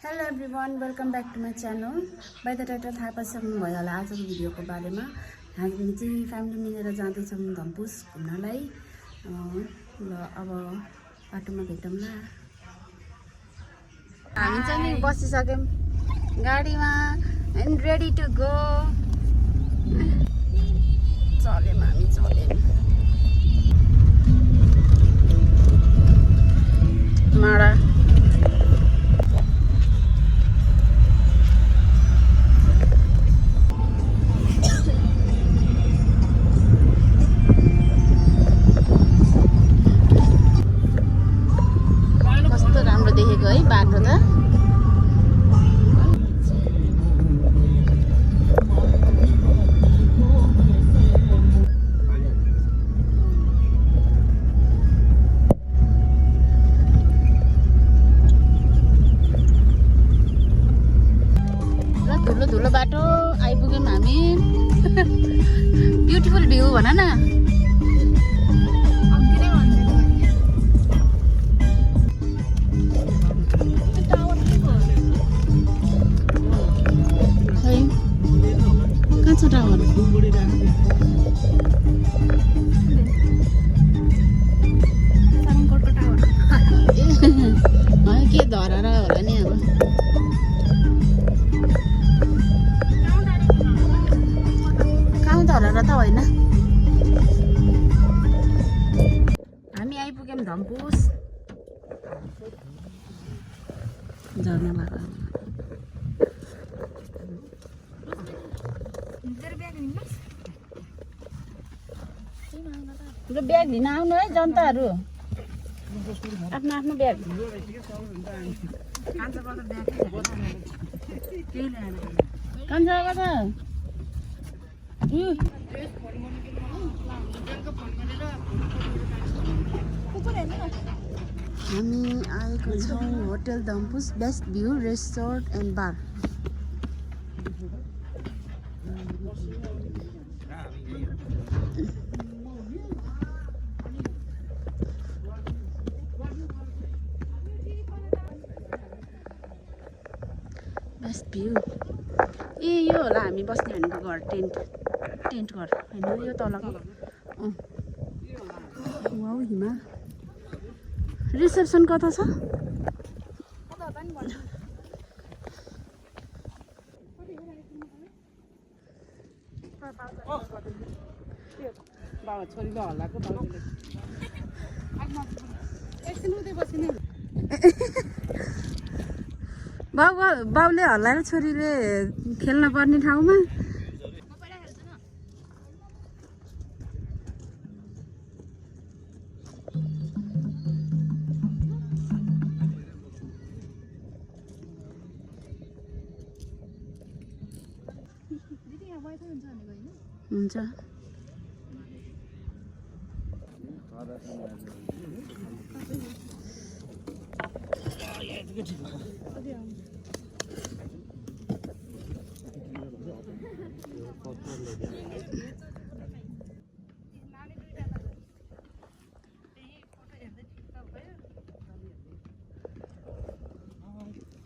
Hello everyone, welcome back to my channel. By the title थाहा पाइसक्नुभयो होला आजको भिडियोको बारेमा। हामी चाहिँ फ्यामिली मिलेर जाँदैछौँ धम्पुस घुम्नलाई। ल अब बाटोमा भेटौँला। हामी चाहिँ नि बसिसक्यौँ गाडीमा एन्ड रेडी टु गो। चल्यौँ हामी चल्यौँ। माडा देखेको है बाटो त। र धुलो धुलो बाटो आइपुग्यौँ हामी। ब्युटिफुल भ्यू भन न। के धरा होला नि अब। कहाँ धरा त होइन। हामी आइपुग्यौँ धम्पुस। झर्ना भएको ब्याग लिन आउनु है जनताहरू। आफ्नो आफ्नो ब्याग। हामी आएको छौँ hotel Dhampus best view restaurant and bar. Best view. ए यो होला हामी बस्ने भनेको घर। टेन्ट घर होइन यो तलको। वाउ हिमा। रिसेप्सन कता छ? बाउले हल्लाएर छोरीले खेल्न पर्ने ठाउँमा। हुन्छ।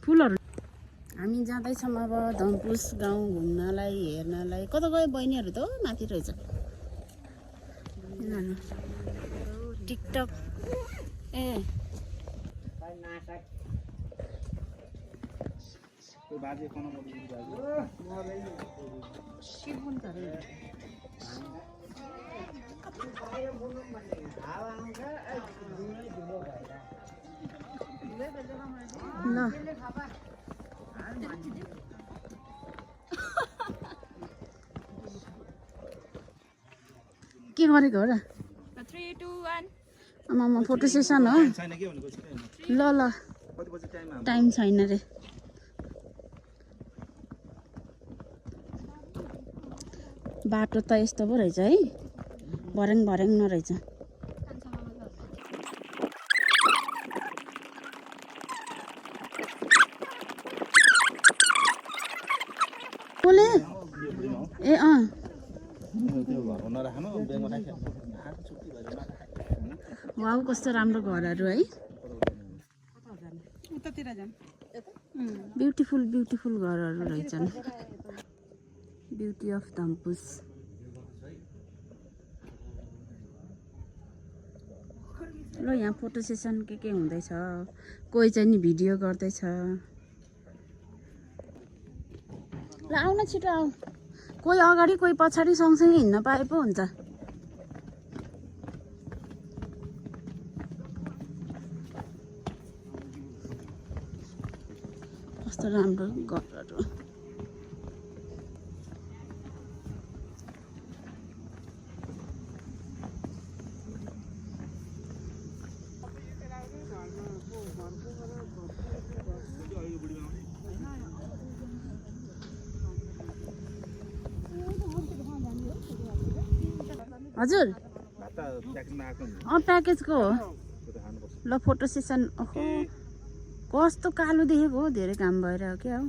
फुलहरू हामी जाँदैछौँ अब धम्पुस गाउँ घुम्नलाई हेर्नलाई। कता गयो बहिनीहरू त? माथि रहेछ। टिकटक ए ल के गरेको हो र? 3, 2, 1 आमा फोटो सेसन हो। ल ल टाइम छैन रे। बाटो त यस्तो पो रहेछ है। भर्याङ भर्याङ नरहेछ। बोले ए वाउ कस्तो राम्रो घरहरू है। उतातिर जाम। ब्युटिफुल ब्युटिफुल घरहरू रहेछन् ब्युटी अफ धम्पुस ल यहाँ फोटो सेसन के हुँदैछ कोही चाहिँ नि भिडियो गर्दैछ ल आउन छिटो आऊ कोही अगाडि कोही पछाडि सँगसँगै हिँड्न पाए पो हुन्छ कस्तो राम्रो घरहरू हजुर प्याकेजको हो ल फोटो सेसन ओहो कस्तो कालो देखेको हो धेरै काम भएर हो क्या हो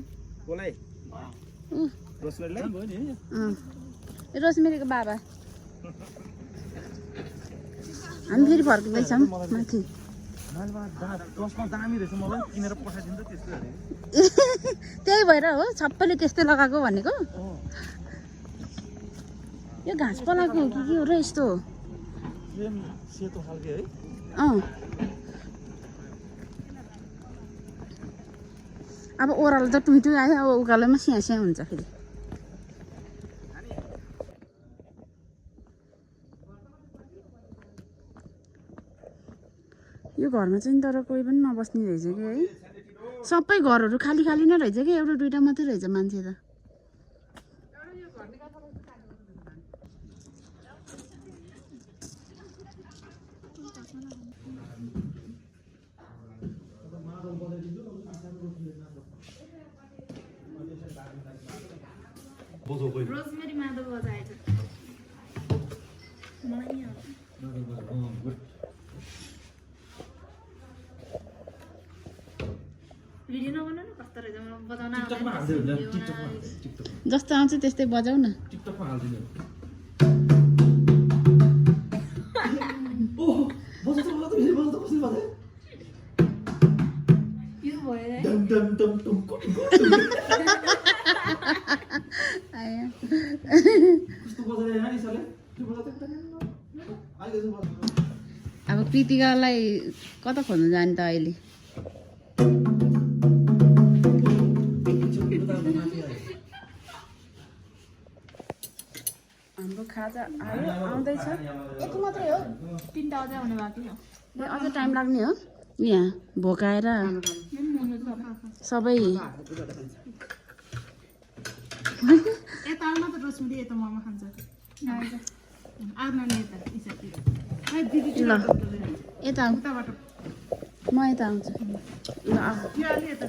रोसमेरीको बाबा हामी फेरि फर्किँदैछौँ माथि त्यही भएर हो सबैले त्यस्तै लगाएको भनेको यो घाँस पलाएको हो कि के हो र यस्तो अब ओह्रालो त टुइटुई आयो अब उकालोमा स्याहाँ स्याहाँ हुन्छ फेरि यो घरमा चाहिँ तर कोही पनि नबस्ने रहेछ कि है सबै घरहरू खाली खाली नै रहेछ कि एउटा दुइटा मात्रै रहेछ मान्छे त रोजमेरी मादल बजाएछ मलाई नि भिडियो नबनाउनु न कस्तो रहेछ मलाई बजाउन जस्तो आउँछ त्यस्तै बजाऊ न यो भयो अब कृतिकालाई कता खोज्नु जाने त अहिले हाम्रो खाजा आयो आउँदैछ यति मात्रै हो 3टा अझै आउने बाँकी छ अझ टाइम लाग्ने हो यहाँ भोकाएर सबै यता आउन त रोजमेरी यता मोमो खान्छ आउन नि यता ल यता आऊ म यता आउँछु ल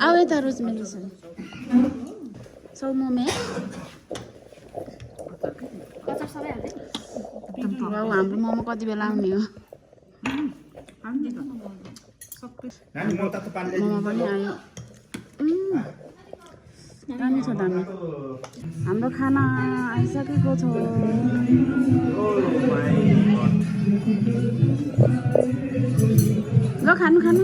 आऊ यता रोजमेरी सौ मोमे कचर सबै हाल्दै हाम्रो मोमो कति बेला आउने हो मोमो पनि आयो दामी छ दामी हाम्रो खाना आइसकेको छ ल खानु खानु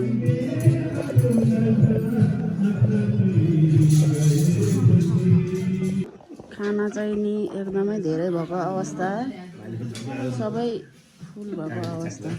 खाना चाहिँ नि एकदमै धेरै भएको अवस्था सबै फुल भएको अवस्था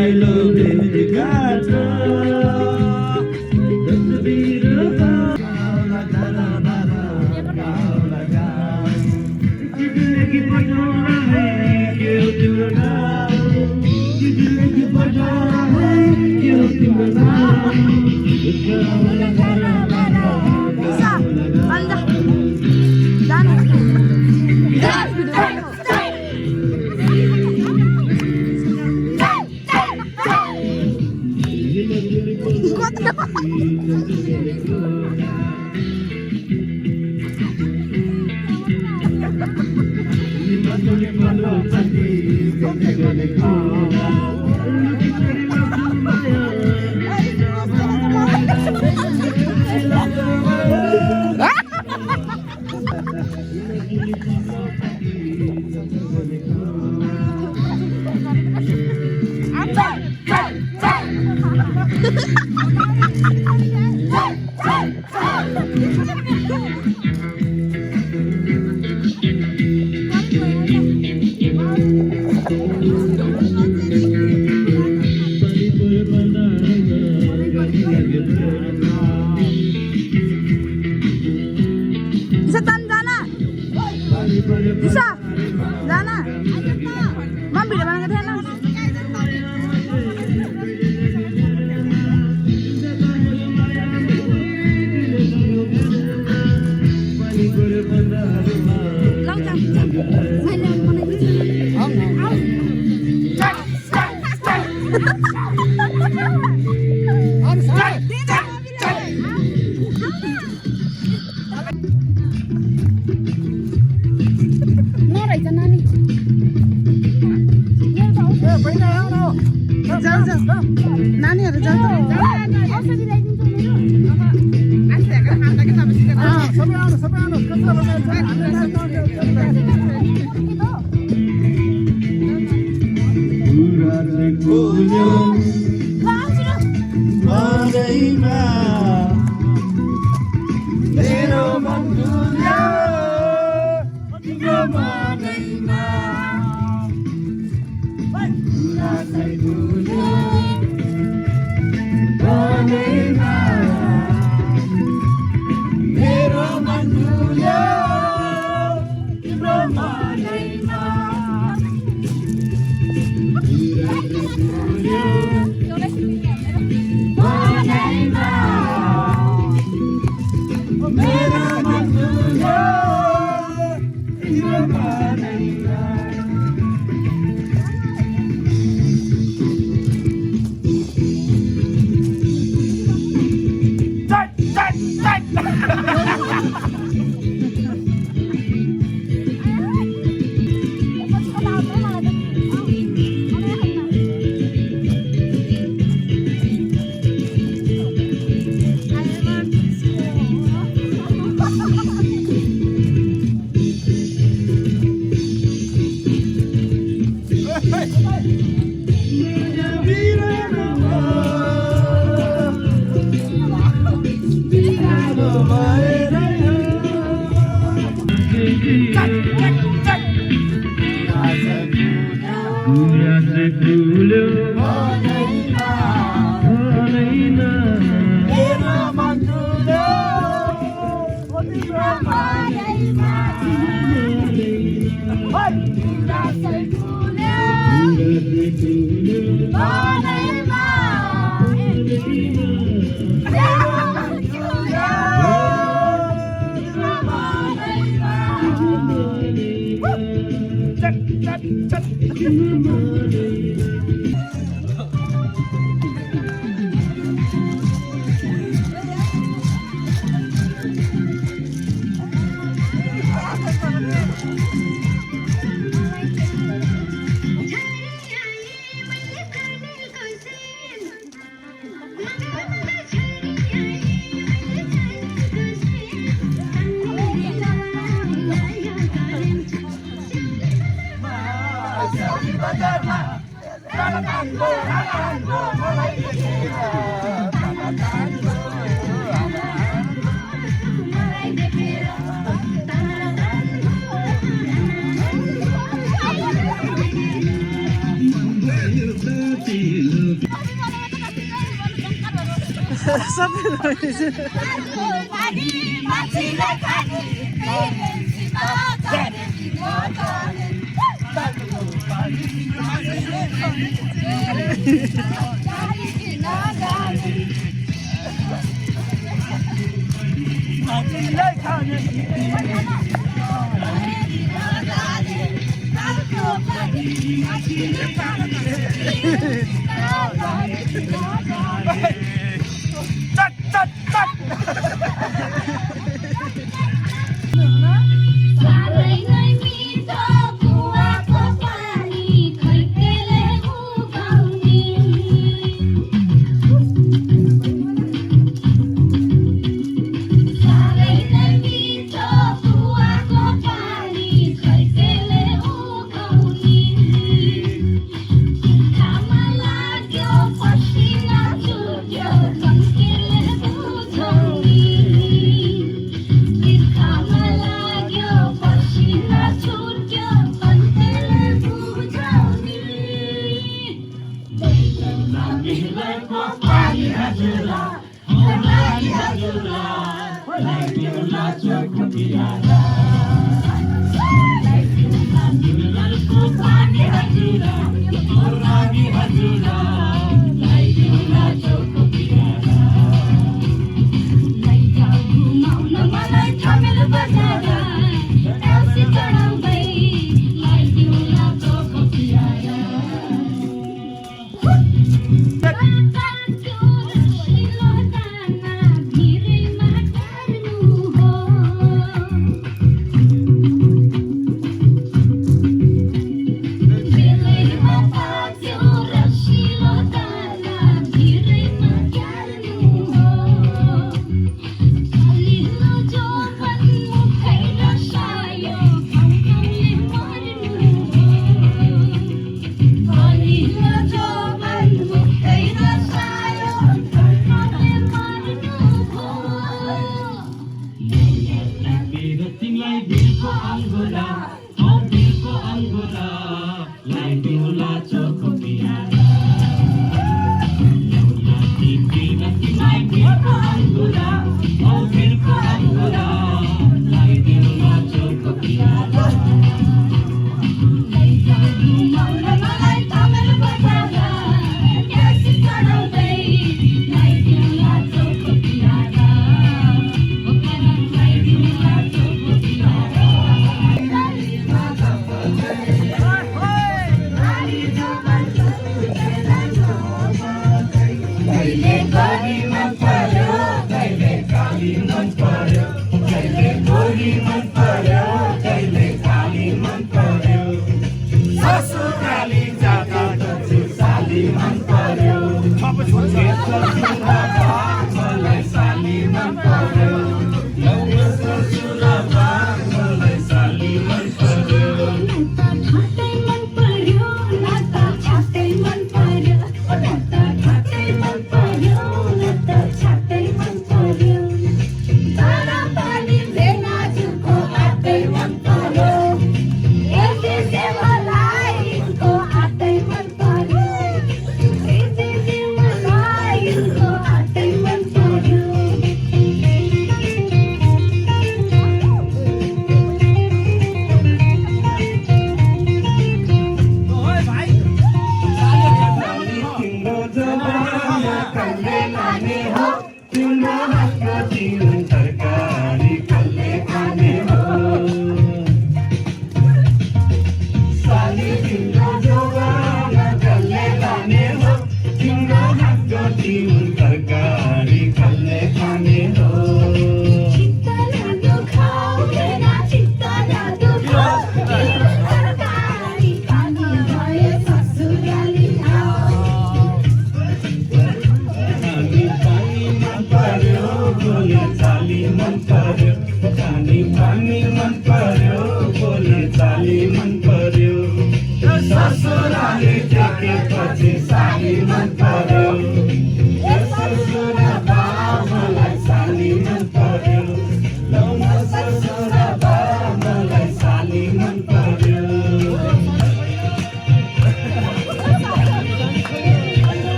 रमाइलो भेटघाट Bisa Tanzana. Bisa. Zana. Mami di mana katanya? नानीहरु जान्छ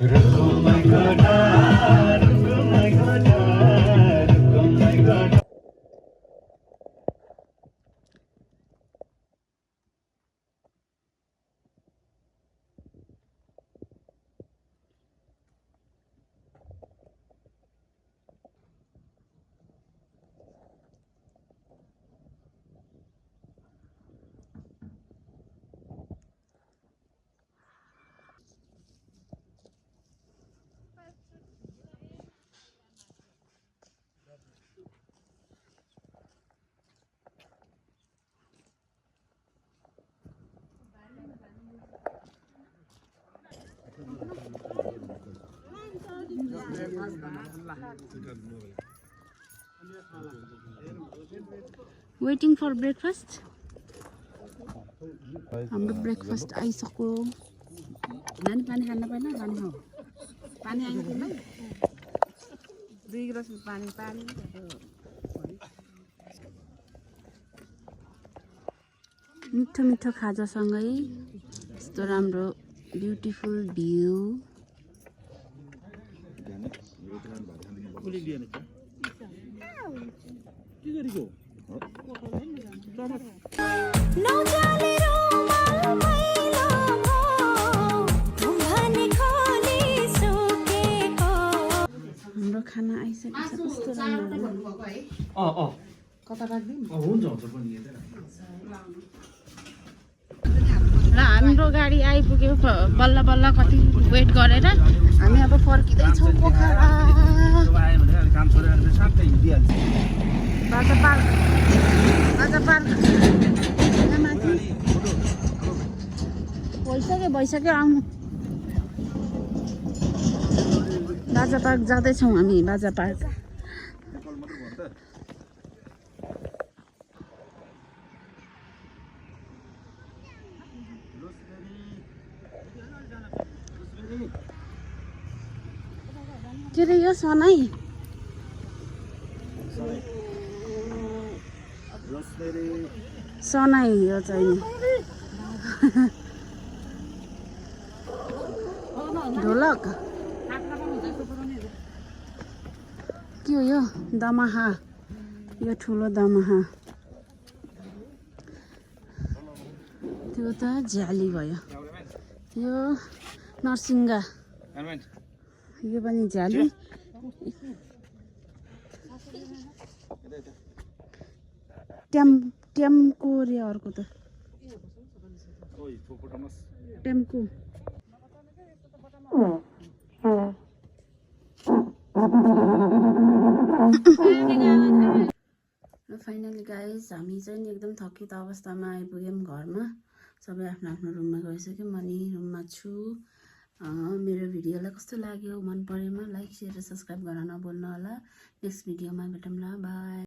रुको my गोटा रुको my गोटा रुको my गोटा वेटिङ फर ब्रेकफास्ट हाम्रो ब्रेकफास्ट आइसक्यो नानी पानी खान पाएन पानी खाऊ पानी आयो तिमीलाई 2 गिलास पानी मिठो मिठो खाजासँगै यस्तो राम्रो ब्युटिफुल भ्यू हाम्रो खाना आइसकेको छ कस्तो राम्रो कता राख्दिउँ हुन्छ हुन्छ पनि ल हाम्रो गाडी आइपुग्यो बल्ल बल्ल कति वेट गरेर हामी अब फर्किँदैछौँ पोखरा बाजा पार्क यहाँ माथि भइसक्यो आउनु बाजा पार्क जाँदैछौँ हामी बाजा पार्क के रे यो सनाई सनाई यो चाहिँ ढोलक के हो यो दमाहा यो ठुलो दमाहा त्यो त झ्याली भयो यो नरसिंगा यो पनि झ्याली टेम्को रे अर्को त टेम्को फाइनली गाइज हामी चाहिँ एकदम थकित अवस्थामा आइपुग्यौँ घरमा सबै आफ्नो आफ्नो रुममा गइसक्यौँ म नि रुममा छु मेरो भिडियोलाई कस्तो लाग्यो मन परेमा लाइक शेयर र सब्स्क्राइब गर्न नभुल्नु होला नेक्स्ट भिडियोमा भेटौँला बाई